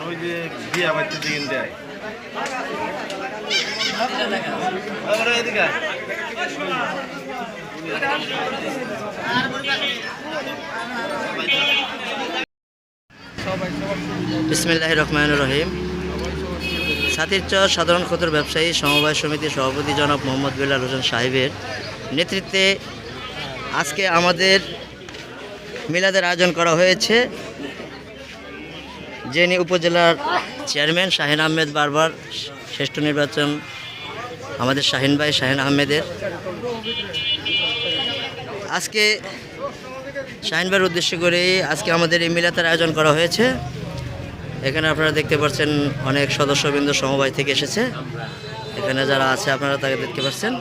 ওই যে বিয়া বাচ্চা দিন দেয় এদিকে বিসমিল্লাহির রহমানির রহিম। ছাতিরচর সাধারণ ক্ষুদ্র ব্যবসায়ী সমবায় সমিতির সভাপতি জনাব মোহাম্মদ বেলাল হোসেন সাহেবের নেতৃত্বে আজকে আমাদের মিলাদের আয়োজন করা হয়েছে। যিনি উপজেলার চেয়ারম্যান শাহিন আহমেদ বারবার শ্রেষ্ঠ নির্বাচন আমাদের শাহিন ভাই শাহিন আহমেদের আজকে শাহিন ভাইয়ের উদ্দেশ্য করে আজকে আমাদের এই মিলাদের আয়োজন করা হয়েছে। এখানে আপনারা দেখতে পাচ্ছেন অনেক সদস্যবৃন্দ সমবায় থেকে এসেছে। এখানে যারা আছে আপনারা তাকে দেখতে পাচ্ছেন।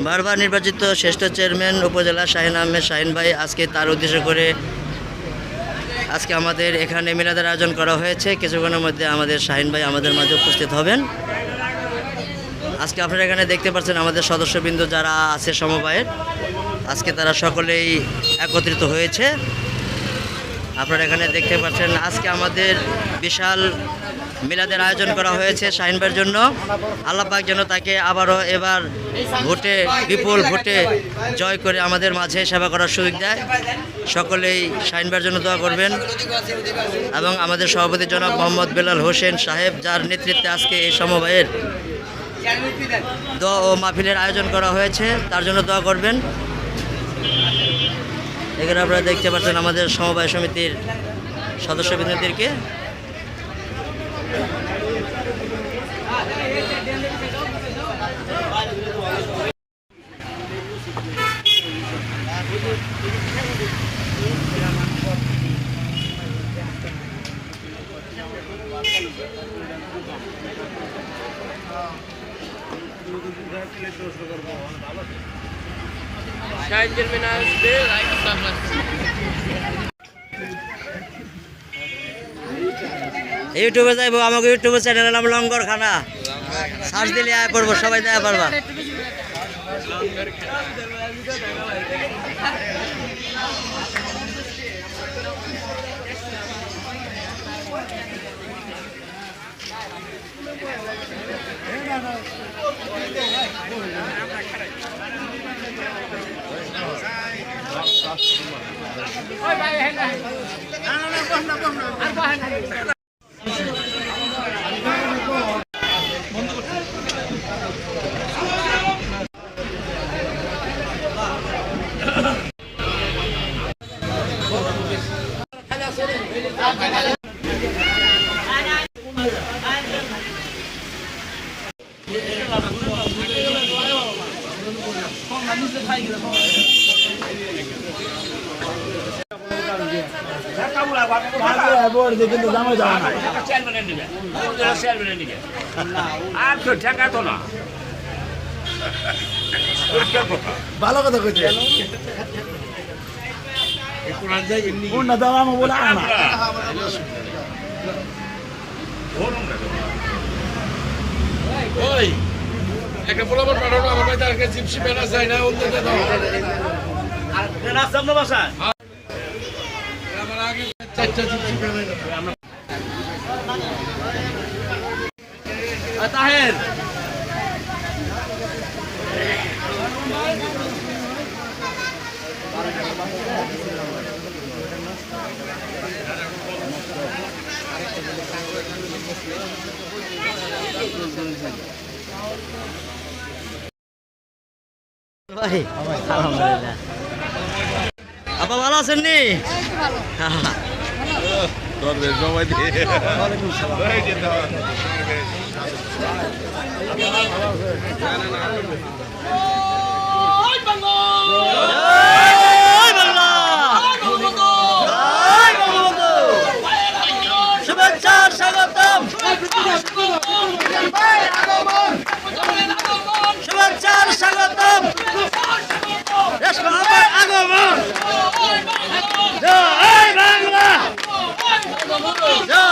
বারবার নির্বাচিত শ্রেষ্ঠ চেয়ারম্যান উপজেলা শাহিন আহমেদ শাহিন ভাই আজকে তার উদ্দেশ্য করে আজকে আমাদের এখানে মিলাদের আয়োজন করা হয়েছে। কিছুক্ষণের মধ্যে আমাদের শাহিন ভাই আমাদের মাঝে উপস্থিত হবেন। আজকে আপনারা এখানে দেখতে পাচ্ছেন আমাদের সদস্যবৃন্দ যারা আছে সমবায়ের আজকে তারা সকলেই একত্রিত হয়েছে। আপনারা এখানে দেখতে পাচ্ছেন আজকে আমাদের বিশাল মিলাদের আয়োজন করা হয়েছে শাহিন ভাইয়ের জন্য। আল্লাহ পাক যেন তাকে আবারও এবার ভোটে বিপুল ভোটে জয় করে আমাদের মাঝে সেবা করার সুযোগ দেয়। সকলেই শাহিন ভাইয়ের জন্য দোয়া করবেন এবং আমাদের সভাপতি জনাব মোহাম্মদ বেলাল হোসেন সাহেব যার নেতৃত্বে আজকে এই সমবায়ের দোয়া ও মাহফিলের আয়োজন করা হয়েছে তার জন্য দোয়া করবেন। এখানে আপনারা দেখতে পাচ্ছেন আমাদের সমবায় সমিতির সদস্যবৃন্দদেরকে। ইউটিউবে যাইব আমাকে ইউটিউবের চ্যানেলের নাম লঙ্গর খানা সার্চ দিলে আয় পড়বো সবাই দেয়া পারবা। ভালো কথা কইছে কোন দাও আমি বলা না ওই একটা বলাবার পাঠানো আমার ভাই তার কাছে জিপসি বেনা যায় না ওতে দাও আর বেনা সামনে বসা আমার আগে চারটা জিপসি বেনা আমরা তাহের ভাই আলহামদুলিল্লাহ। আপা ভালো আছেন নি? দরবেশ সবাই দিয়ে এই যে দাও। জয় বাংলা! জয় বঙ্গবন্ধু! শুভেচ্ছা স্বাগতম! শুভেচ্ছা স্বাগতম! দেশ আমার আগমন! জয় বাংলা! জয়